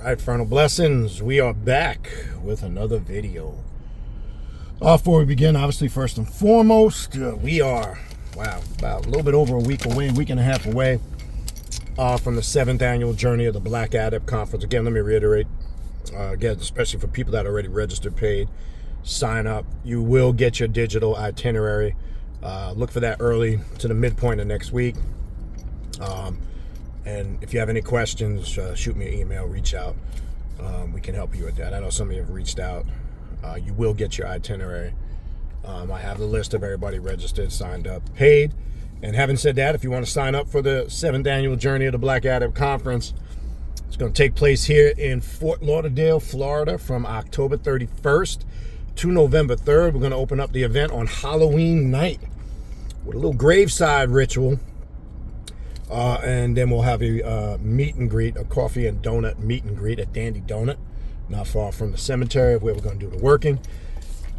Alright, Frontal Blessings, we are back with another video. Before we begin, obviously, first and foremost, we are, about a little bit over a week and a half away from the 7th annual Journey of the Black Adept Conference. Again, let me reiterate, again, especially for people that are already registered, paid, sign up. You will get your digital itinerary. Look for that early to the midpoint of next week. And if you have any questions, shoot me an email, reach out. We can help you with that. I know some of you have reached out. You will get your itinerary. I have the list of everybody registered, signed up, paid. And having said that, if you want to sign up for the 7th annual Journey of the Black Adept Conference, it's going to take place here in Fort Lauderdale, Florida, from October 31st to November 3rd. We're going to open up the event on Halloween night with a little graveside ritual. And then we'll have a meet and greet, a coffee and donut meet and greet at Dandy Donut, not far from the cemetery where we're going to do the working.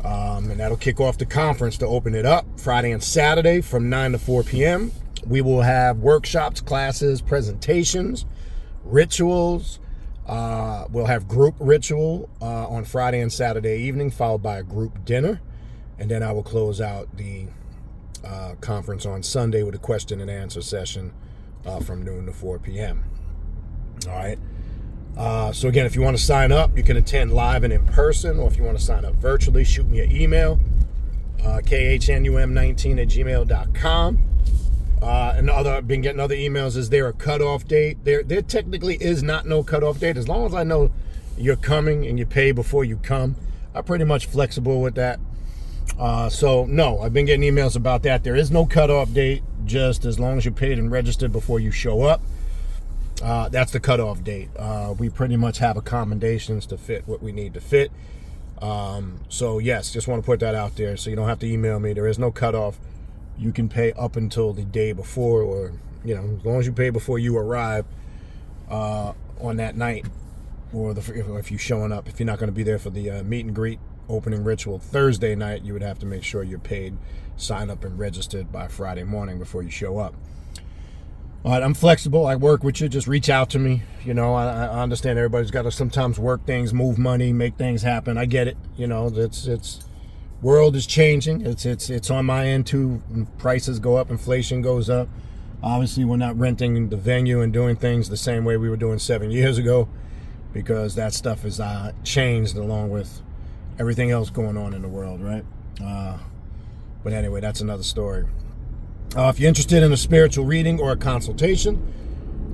And that'll kick off the conference to open it up Friday and Saturday from 9 to 4 p.m. We will have workshops, classes, presentations, rituals. We'll have group ritual on Friday and Saturday evening, followed by a group dinner. And then I will close out the conference on Sunday with a question and answer session from noon to 4 p.m. All right. So again, if you want to sign up, you can attend live and in person, or if you want to sign up virtually, shoot me an email, khnum19@gmail.com. And I've been getting other emails. Is there a cutoff date? There technically is not no cutoff date. As long as I know you're coming and you pay before you come, I'm pretty much flexible with that. So no, I've been getting emails about that. There is no cutoff date, just as long as you're paid and registered before you show up. That's the cutoff date. We pretty much have accommodations to fit what we need to fit. So yes, just want to put that out there so you don't have to email me. There is no cutoff. You can pay up until the day before, or as long as you pay before you arrive on that night, or if you're showing up. If you're not going to be there for the meet and greet opening ritual Thursday night, you would have to make sure you're paid, sign up, and registered by Friday morning before you show up. All right, I'm flexible. I work with you. Just reach out to me. I understand everybody's got to sometimes work things, move money, make things happen. I get it. It's world is changing. It's on my end too. Prices go up, inflation goes up. Obviously, we're not renting the venue and doing things the same way we were doing 7 years ago, because that stuff has changed along with everything else going on in the world, right? But anyway, that's another story. If you're interested in a spiritual reading or a consultation,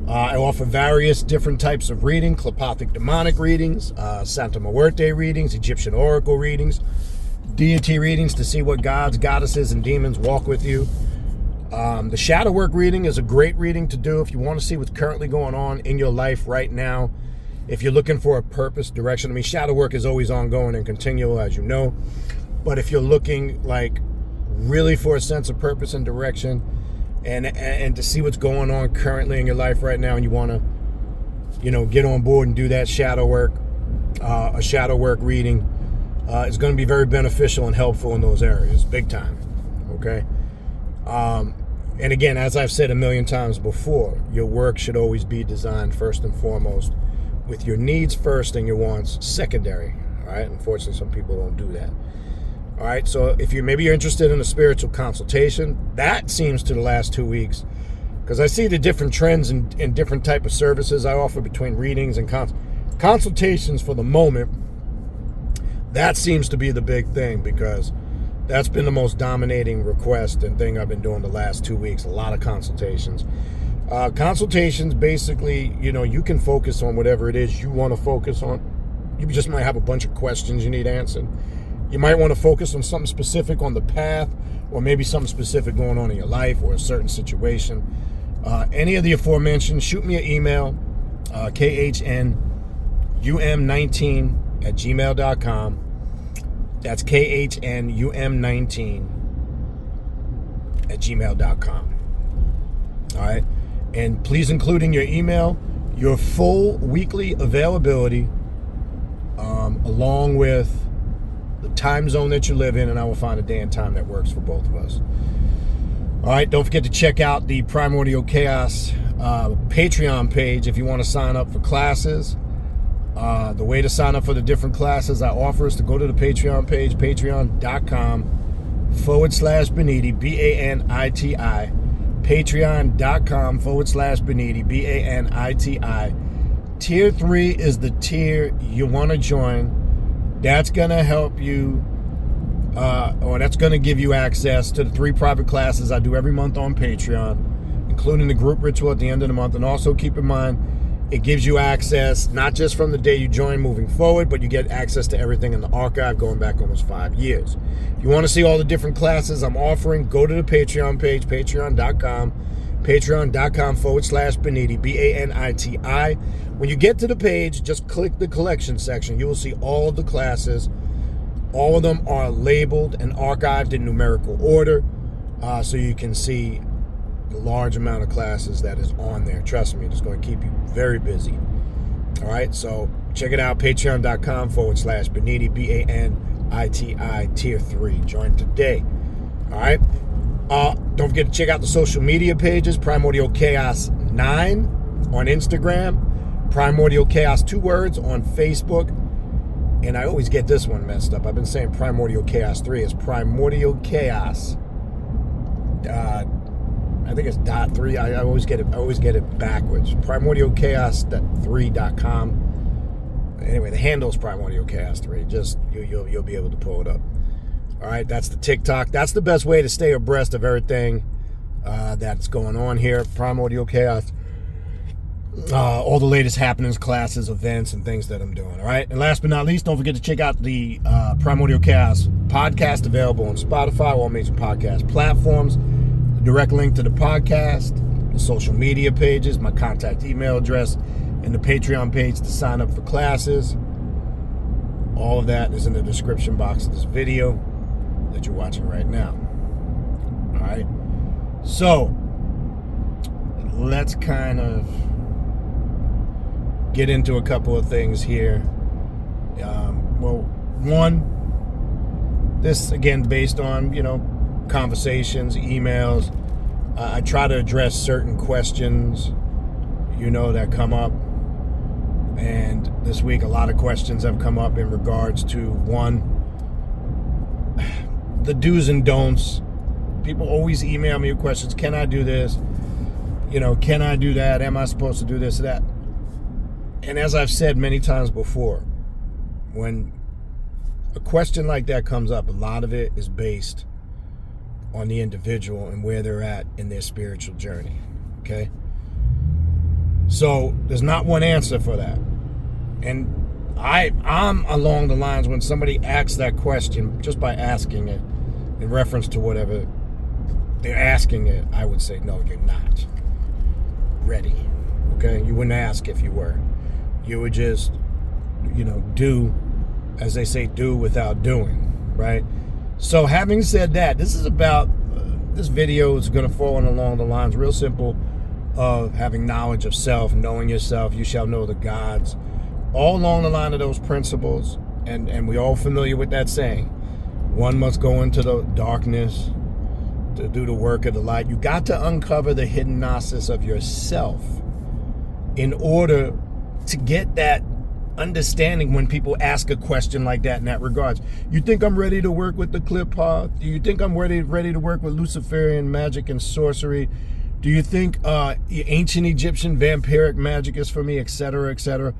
I offer various different types of reading: telepathic demonic readings, Santa Muerte readings, Egyptian oracle readings, deity readings to see what gods, goddesses, and demons walk with you. The shadow work reading is a great reading to do if you want to see what's currently going on in your life right now. If you're looking for a purpose, direction, shadow work is always ongoing and continual, as you know. But if you're looking really for a sense of purpose and direction, and to see what's going on currently in your life right now, and you want to, get on board and do that shadow work, a shadow work reading is going to be very beneficial and helpful in those areas, big time. Okay. And again, as I've said a million times before, your work should always be designed first and foremost with your needs first and your wants secondary. All right. Unfortunately, some people don't do that. All right. So if maybe you're interested in a spiritual consultation, that seems to the last 2 weeks, because I see the different trends and different type of services I offer between readings and consultations. For the moment, that seems to be the big thing, because that's been the most dominating request and thing I've been doing the last 2 weeks. A lot of consultations. Consultations, basically, you can focus on whatever it is you want to focus on. You just might have a bunch of questions you need answered. You might want to focus on something specific on the path, or maybe something specific going on in your life or a certain situation. Any of the aforementioned, shoot me an email, khnum19@gmail.com. That's khnum19@gmail.com. All right. And please include in your email your full weekly availability, along with the time zone that you live in, and I will find a day and time that works for both of us. All right, don't forget to check out the Primordial Chaos Patreon page if you want to sign up for classes. The way to sign up for the different classes I offer is to go to the Patreon page, patreon.com/Baniti, Baniti, patreon.com/Baniti, Baniti. Tier 3 is the tier you want to join. That's going to help you, or that's going to give you access to the 3 private classes I do every month on Patreon, including the group ritual at the end of the month. And also keep in mind, it gives you access not just from the day you join moving forward, but you get access to everything in the archive going back almost 5 years. If you want to see all the different classes I'm offering, go to the Patreon page, patreon.com/Baniti, Baniti. When you get to the page, just click the collection section. You will see all of the classes. All of them are labeled and archived in numerical order, so you can see the large amount of classes that is on there. Trust me, it's going to keep you very busy. All right, so check it out, patreon.com/Baniti, Baniti, tier 3. Join today. All right. Don't forget to check out the social media pages, Primordial Chaos 9 on Instagram, Primordial Chaos 2 words on Facebook. And I always get this one messed up. I've been saying Primordial Chaos 3. It's Primordial Chaos. I think it's .3. I always get it backwards. PrimordialChaos3.com. Anyway, the handle is Primordial Chaos 3. Just you'll be able to pull it up. All right, that's the TikTok. That's the best way to stay abreast of everything that's going on here. Primordial Chaos. All the latest happenings, classes, events, and things that I'm doing. All right, and last but not least, don't forget to check out the Primordial Chaos podcast, available on Spotify, all major podcast platforms. The direct link to the podcast, the social media pages, my contact email address, and the Patreon page to sign up for classes. All of that is in the description box of this video that you're watching right now. All right, so let's kind of get into a couple of things here. Well, one, this again based on conversations, emails. I try to address certain questions that come up, and this week a lot of questions have come up in regards to, one, the do's and don'ts. People always email me with questions. Can I do this? Can I do that? Am I supposed to do this or that? And as I've said many times before, when a question like that comes up, a lot of it is based on the individual and where they're at in their spiritual journey. Okay? So there's not one answer for that. And I'm along the lines, when somebody asks that question, just by asking it in reference to whatever they're asking it, I would say, no, you're not ready. Okay? You wouldn't ask if you were. You would just, do, as they say, do without doing, right? So having said that, this video is going to fall along the lines, real simple, of having knowledge of self, knowing yourself. You shall know the gods. All along the line of those principles, and we all familiar with that saying. One must go into the darkness to do the work of the light. You got to uncover the hidden gnosis of yourself in order to get that understanding when people ask a question like that in that regards. You think I'm ready to work with the clip path? Do you think I'm ready to work with Luciferian magic and sorcery? Do you think ancient Egyptian vampiric magic is for me, etc., etc.?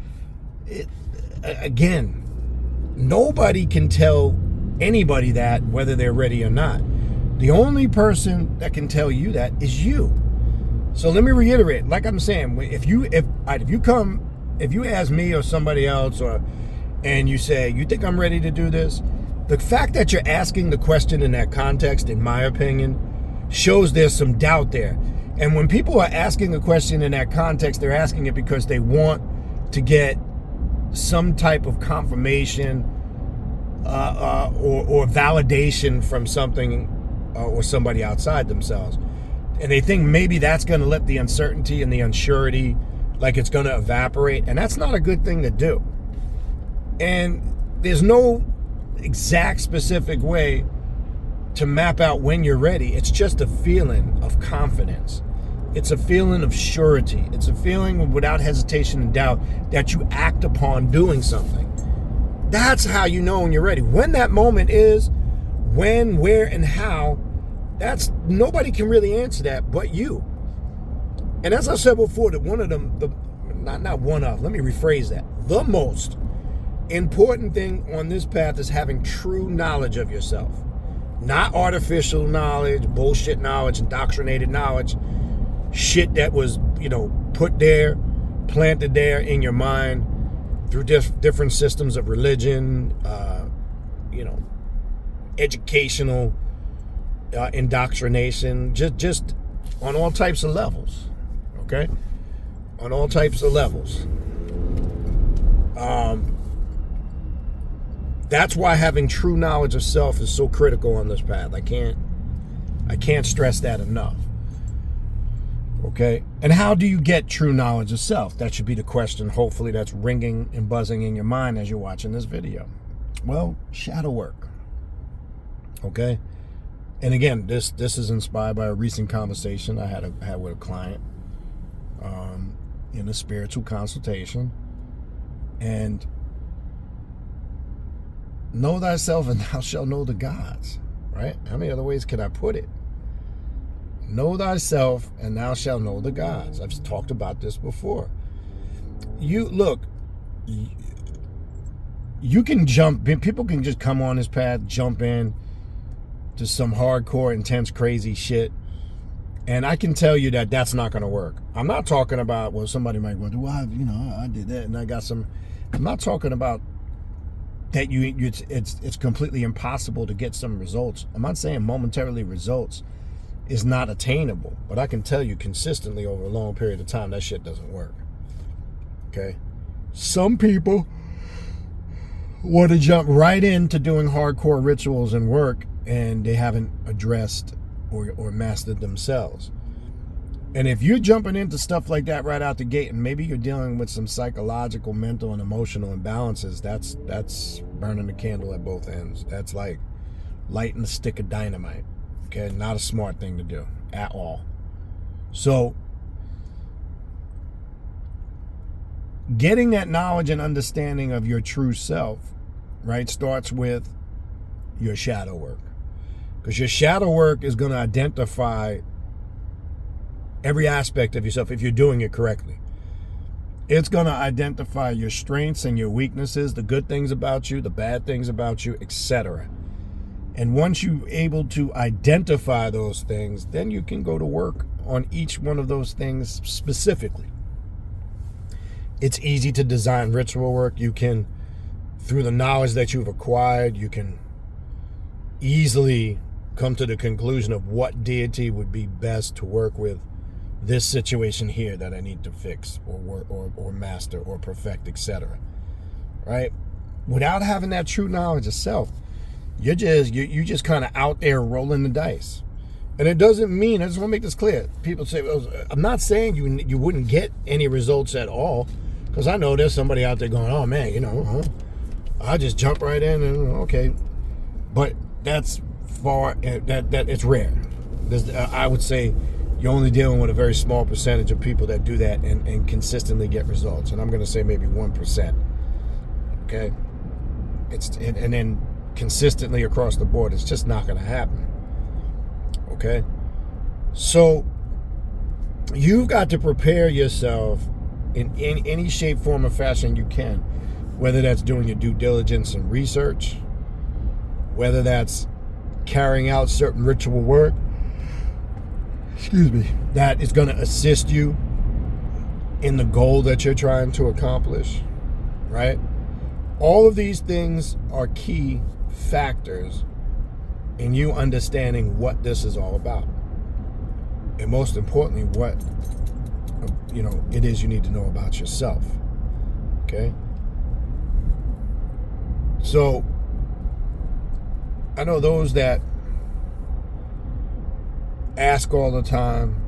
Again, nobody can tell anybody that, whether they're ready or not. The only person that can tell you that is you. So let me reiterate, like I'm saying, if you ask me or somebody else, and you say, you think I'm ready to do this? The fact that you're asking the question in that context, in my opinion, shows there's some doubt there. And when people are asking a question in that context, they're asking it because they want to get some type of confirmation or validation from something or somebody outside themselves. And they think maybe that's going to let the uncertainty and the unsurety, like it's going to evaporate. And that's not a good thing to do. And there's no exact specific way to map out when you're ready. It's just a feeling of confidence. It's a feeling of surety. It's a feeling without hesitation and doubt that you act upon doing something. That's how you know when you're ready. When that moment is, when, where, and how, that's nobody can really answer that but you. And as I said before, that one of them, let me rephrase that. The most important thing on this path is having true knowledge of yourself. Not artificial knowledge, bullshit knowledge, indoctrinated knowledge, shit that was, put there, planted there in your mind through different systems of religion, educational indoctrination, just on all types of levels, okay? On all types of levels. That's why having true knowledge of self is so critical on this path. I can't stress that enough. Okay? And how do you get true knowledge of self? That should be the question, hopefully, that's ringing and buzzing in your mind as you're watching this video. Well, shadow work. Okay? And again, this is inspired by a recent conversation I had with a client in a spiritual consultation. And know thyself and thou shalt know the gods, right? How many other ways can I put it? Know thyself and thou shalt know the gods. I've talked about this before. You can jump in. People can just come on this path, jump in to some hardcore, intense, crazy shit. And I can tell you that that's not going to work. I'm not talking about, well, somebody might go, well, I did that and I got some. I'm not talking about that it's completely impossible to get some results. I'm not saying momentarily results is not attainable, but I can tell you consistently over a long period of time that shit doesn't work. Okay? Some people want to jump right into doing hardcore rituals and work, and they haven't addressed or mastered themselves. And if you're jumping into stuff like that right out the gate, and maybe you're dealing with some psychological, mental, and emotional imbalances, that's burning the candle at both ends. That's like lighting a stick of dynamite. Okay, not a smart thing to do at all. So, getting that knowledge and understanding of your true self, right, starts with your shadow work. Because your shadow work is going to identify every aspect of yourself if you're doing it correctly. It's going to identify your strengths and your weaknesses, the good things about you, the bad things about you, etc. And once you're able to identify those things, then you can go to work on each one of those things specifically. It's easy to design ritual work. You can, through the knowledge that you've acquired, you can easily come to the conclusion of what deity would be best to work with this situation here that I need to fix or master or perfect, etc. Right? Without having that true knowledge of self, you're just kind of out there rolling the dice. And it doesn't mean, I just want to make this clear. People say, I'm not saying you wouldn't get any results at all, because I know there's somebody out there going, oh man, I just jump right in and okay. But that's that it's rare. I would say you're only dealing with a very small percentage of people that do that and consistently get results. And I'm going to say maybe 1%. Okay? And then consistently across the board, it's just not going to happen. Okay? So you've got to prepare yourself in any shape, form, or fashion you can. Whether that's doing your due diligence and research, whether that's carrying out certain ritual work, that is going to assist you in the goal that you're trying to accomplish, right? All of these things are key factors in you understanding what this is all about. And most importantly, what it is you need to know about yourself. Okay? So I know those that ask all the time,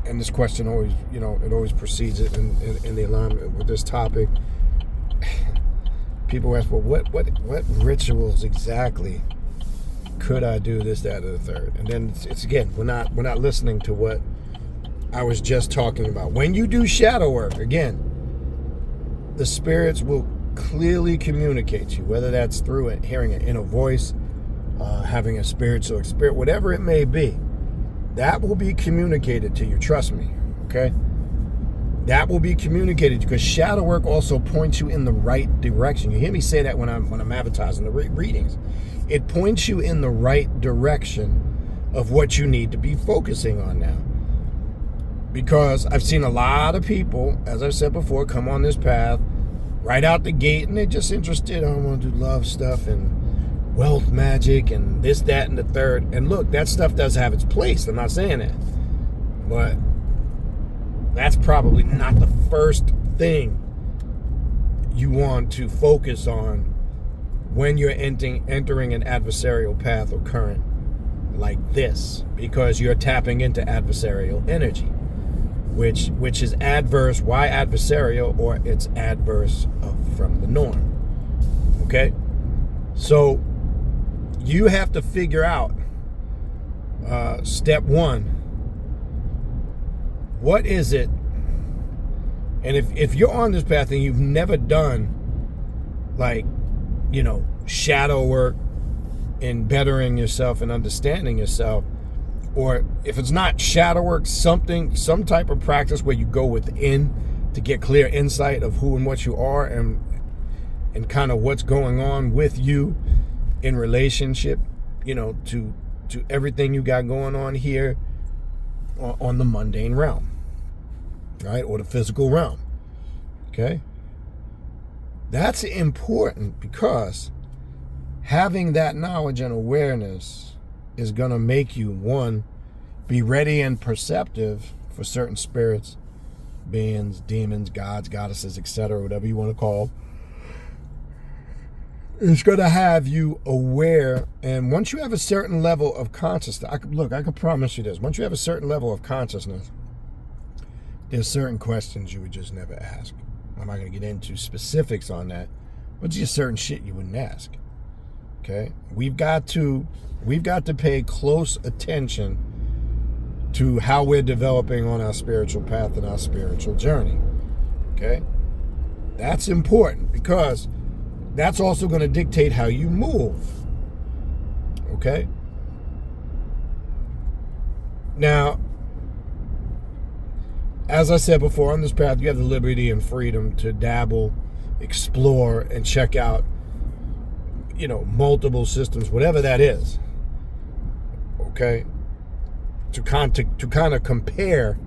and this question always, it always precedes it in the alignment with this topic. People ask, well, what rituals exactly Could I do this, that, or the third? And then it's again, we're not listening to what I was just talking about. When you do shadow work, again, the spirits will clearly communicate to you, whether that's through hearing an inner voice, having a spiritual experience, whatever it may be. That will be communicated to you. Trust me, okay? That will be communicated because shadow work also points you in the right direction. You hear me say that when I'm advertising the readings. It points you in the right direction of what you need to be focusing on now. Because I've seen a lot of people, as I've said before, come on this path right out the gate, and they're just interested. I want to do love stuff and wealth magic and this, that, and the third. And look, that stuff does have its place. I'm not saying that. But that's probably not the first thing you want to focus on when you're entering an adversarial path or current like this, because you're tapping into adversarial energy, which is adverse. Why adversarial? Or it's adverse from the norm. Okay? So you have to figure out, step one, what is it? And if you're on this path and you've never done, like, shadow work in bettering yourself and understanding yourself, or if it's not shadow work, some type of practice where you go within to get clear insight of who and what you are and kind of what's going on with you in relationship, to everything you got going on here on the mundane realm, right? Or the physical realm. Okay? That's important because having that knowledge and awareness is going to make you, one, be ready and perceptive for certain spirits, beings, demons, gods, goddesses, etc., whatever you want to call. It's going to have you aware, and once you have a certain level of consciousness, I can promise you this, once you have a certain level of consciousness, there's certain questions you would just never ask. I'm not going to get into specifics on that, but just certain shit you wouldn't ask. Okay? We've got to pay close attention to how we're developing on our spiritual path and our spiritual journey. Okay? That's important because that's also going to dictate how you move. Okay? Now, as I said before, on this path, you have the liberty and freedom to dabble, explore, and check out, multiple systems, whatever that is. Okay? To kind of compare,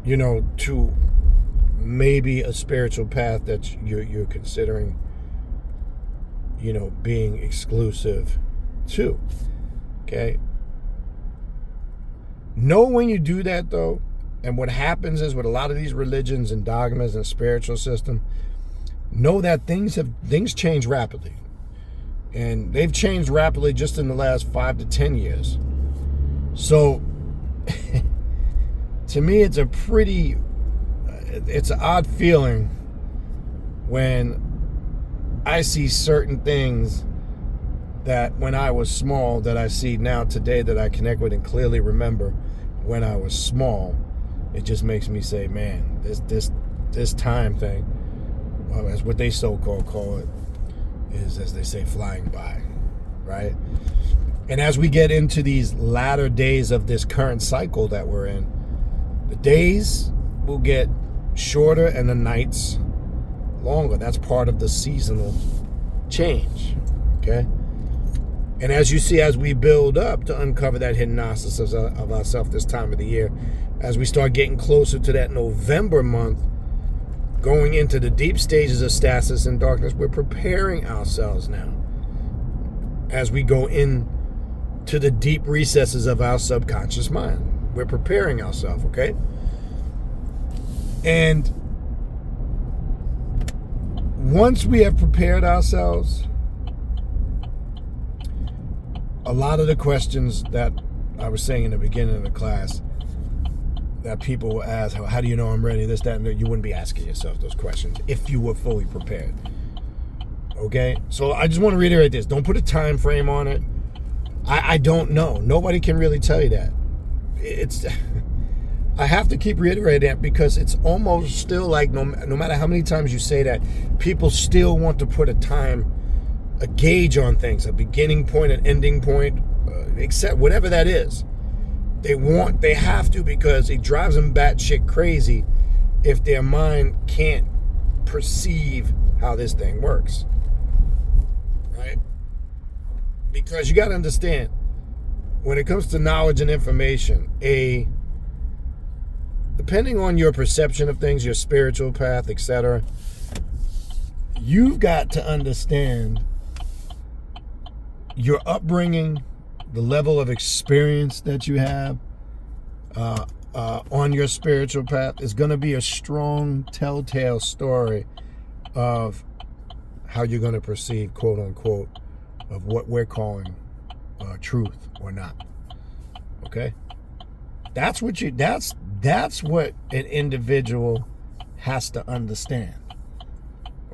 to maybe a spiritual path that you're considering, being exclusive to. Okay? Know when you do that, though. And what happens is with a lot of these religions and dogmas and spiritual system, know that things change rapidly. And they've changed rapidly just in the last 5 to 10 years. So, to me, it's an odd feeling when I see certain things that when I was small that I see now today that I connect with and clearly remember when I was small. It just makes me say, man, this time thing, as what they so-called call it, is, as they say, flying by, right? And as we get into these latter days of this current cycle that we're in, the days will get shorter and the nights longer. That's part of the seasonal change, okay? And as you see, as we build up to uncover that hidden gnosis of ourselves this time of the year, as we start getting closer to that November month, going into the deep stages of stasis and darkness, we're preparing ourselves now as we go into the deep recesses of our subconscious mind. We're preparing ourselves, okay? And once we have prepared ourselves, a lot of the questions that I was saying in the beginning of the class that people will ask, how do you know I'm ready, this, that, and that, you wouldn't be asking yourself those questions if you were fully prepared. Okay? So I just want to reiterate this. Don't put a time frame on it. I don't know. Nobody can really tell you that. I have to keep reiterating that because it's almost still like no matter how many times you say that, people still want to put a gauge on things, a beginning point, an ending point, except whatever that is. They have to, because it drives them batshit crazy if their mind can't perceive how this thing works. Right? Because you got to understand, when it comes to knowledge and information, depending on your perception of things, your spiritual path, etc., you've got to understand your upbringing, the level of experience that you have on your spiritual path is going to be a strong telltale story of how you're going to perceive, quote unquote, of what we're calling truth or not. Okay? That's what an individual has to understand.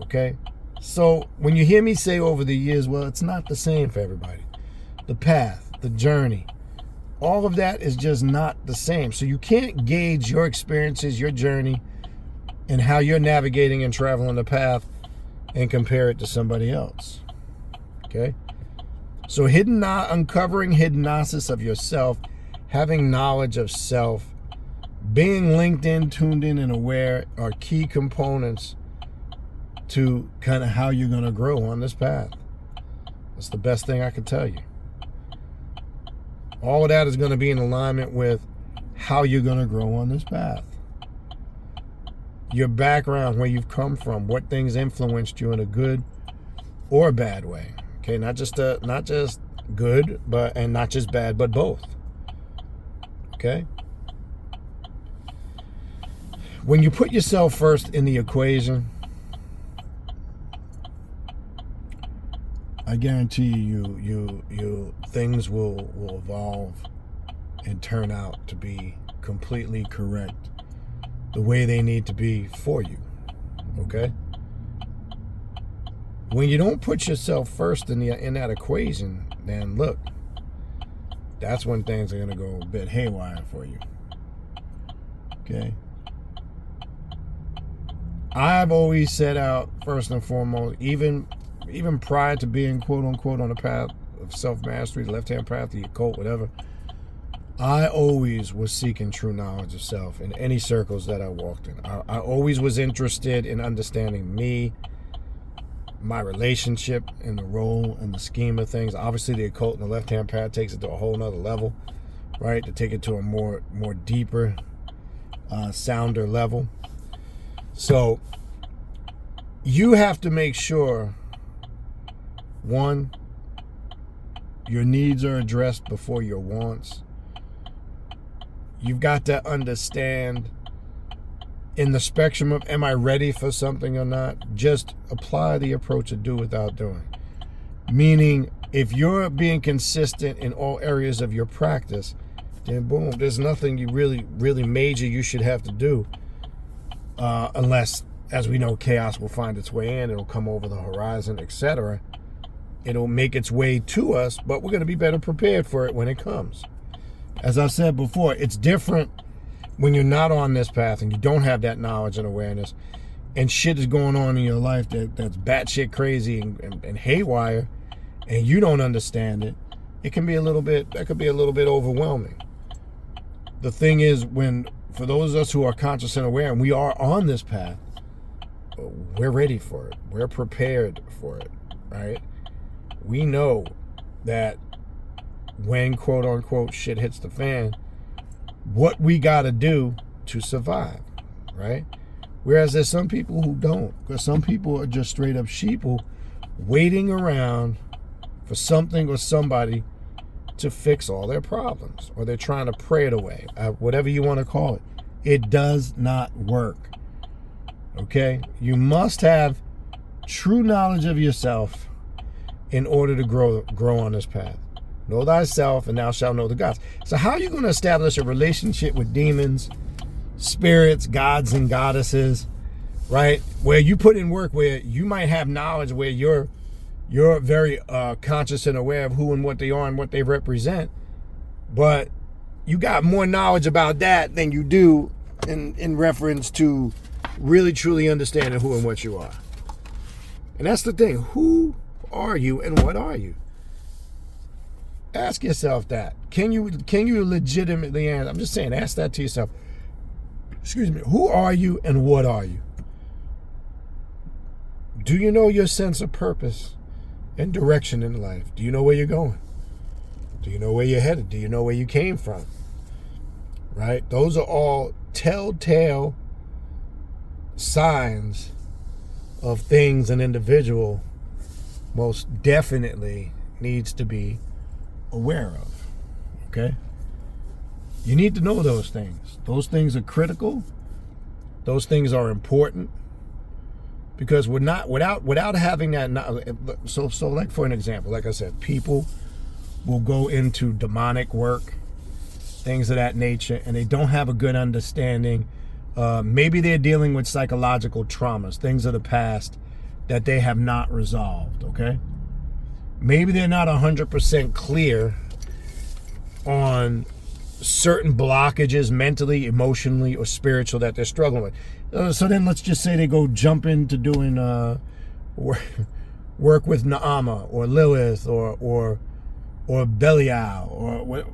Okay? So when you hear me say over the years, well, it's not the same for everybody. The path, the journey, all of that is just not the same. So you can't gauge your experiences, your journey, and how you're navigating and traveling the path and compare it to somebody else. Okay? So uncovering hidden gnosis of yourself, having knowledge of self, being linked in, tuned in, and aware are key components to kind of how you're going to grow on this path. That's the best thing I can tell you. All of that is going to be in alignment with how you're going to grow on this path. Your background, where you've come from, what things influenced you in a good or bad way. Okay, not just good, and not just bad, but both. Okay? When you put yourself first in the equation, I guarantee you things will evolve and turn out to be completely correct the way they need to be for you. Okay? When you don't put yourself first in that equation, then look, that's when things are going to go a bit haywire for you. Okay? I've always set out, first and foremost, even prior to being quote unquote on the path of self-mastery, the left-hand path, the occult, whatever, I always was seeking true knowledge of self in any circles that I walked in. I always was interested in understanding me, my relationship, and the role and the scheme of things. Obviously, the occult and the left-hand path takes it to a whole nother level, right? To take it to a more deeper, sounder level. So you have to make sure, one, your needs are addressed before your wants. You've got to understand, in the spectrum of am I ready for something or not, just apply the approach of do without doing. Meaning, if you're being consistent in all areas of your practice, then boom, there's nothing you really major you should have to do, unless, as we know, chaos will find its way in, it'll come over the horizon, etc. It'll make its way to us, but we're going to be better prepared for it when it comes. As I said before, it's different when you're not on this path and you don't have that knowledge and awareness, and shit is going on in your life that's batshit crazy and haywire, and you don't understand it. That could be a little bit overwhelming. The thing is, for those of us who are conscious and aware, and we are on this path, we're ready for it. We're prepared for it, right? We know that when quote unquote shit hits the fan, what we got to do to survive, right? Whereas there's some people who don't, because some people are just straight up sheeple, waiting around for something or somebody to fix all their problems, or they're trying to pray it away, whatever you want to call it. It does not work. Okay? You must have true knowledge of yourself in order to grow on this path. Know thyself, and thou shalt know the gods. So how are you going to establish a relationship with demons, spirits, gods, and goddesses, right? Where you put in work, where you might have knowledge, where you're very conscious and aware of who and what they are and what they represent, but you got more knowledge about that than you do in reference to really truly understanding who and what you are. And that's the thing. Who are you and what are you? Ask yourself that. Can you legitimately answer? I'm just saying, ask that to yourself. Excuse me. Who are you and what are you? Do you know your sense of purpose and direction in life? Do you know where you're going? Do you know where you're headed? Do you know where you came from? Right? Those are all telltale signs of things an individual most definitely needs to be aware of. Okay? You need to know those things. Those things are critical. Those things are important. Because we're not without having that. So like for an example, like I said, people will go into demonic work, things of that nature, and they don't have a good understanding. Maybe they're dealing with psychological traumas, things of the past that they have not resolved, okay? Maybe they're not 100% clear on certain blockages mentally, emotionally, or spiritual that they're struggling with. So then let's just say they go jump into doing work with Naama or Lilith or Belial or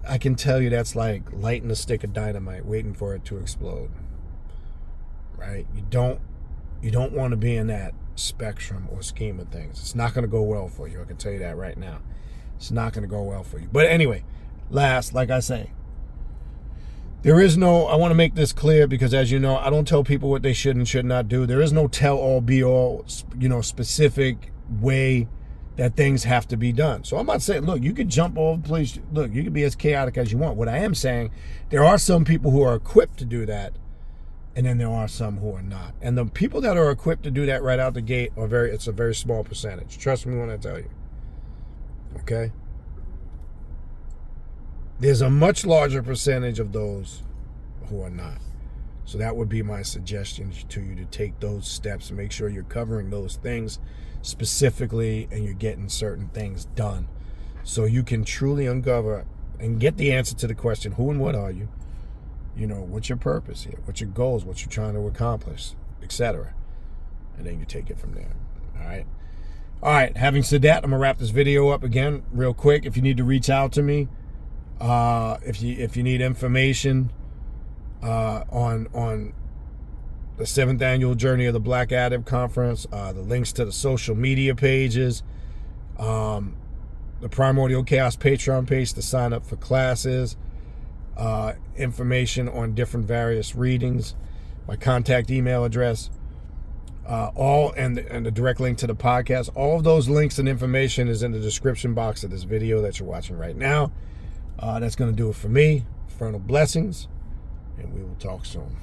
I can tell you that's like lighting a stick of dynamite waiting for it to explode. Right? You don't want to be in that spectrum or scheme of things. It's not going to go well for you. I can tell you that right now. It's not going to go well for you. But anyway, last, like I say, there is no, I want to make this clear because as you know, I don't tell people what they should and should not do. There is no tell-all, be-all, specific way that things have to be done. So I'm not saying, look, you could jump all over the place. Look, you can be as chaotic as you want. What I am saying, there are some people who are equipped to do that, and then there are some who are not. And the people that are equipped to do that right out the gate it's a very small percentage. Trust me when I tell you. Okay? There's a much larger percentage of those who are not. So that would be my suggestion to you, to take those steps and make sure you're covering those things specifically and you're getting certain things done so you can truly uncover and get the answer to the question, who and what are you? What's your purpose here? What's your goals? What you're trying to accomplish, etc. And then you take it from there. All right. Having said that, I'm gonna wrap this video up again real quick. If you need to reach out to me, if you need information on the 7th annual Journey of the Black Adam Conference, the links to the social media pages, the Primordial Chaos Patreon page to sign up for classes, information on different various readings, my contact email address, and the direct link to the podcast. All of those links and information is in the description box of this video that you're watching right now. That's going to do it for me. Infernal blessings, and we will talk soon.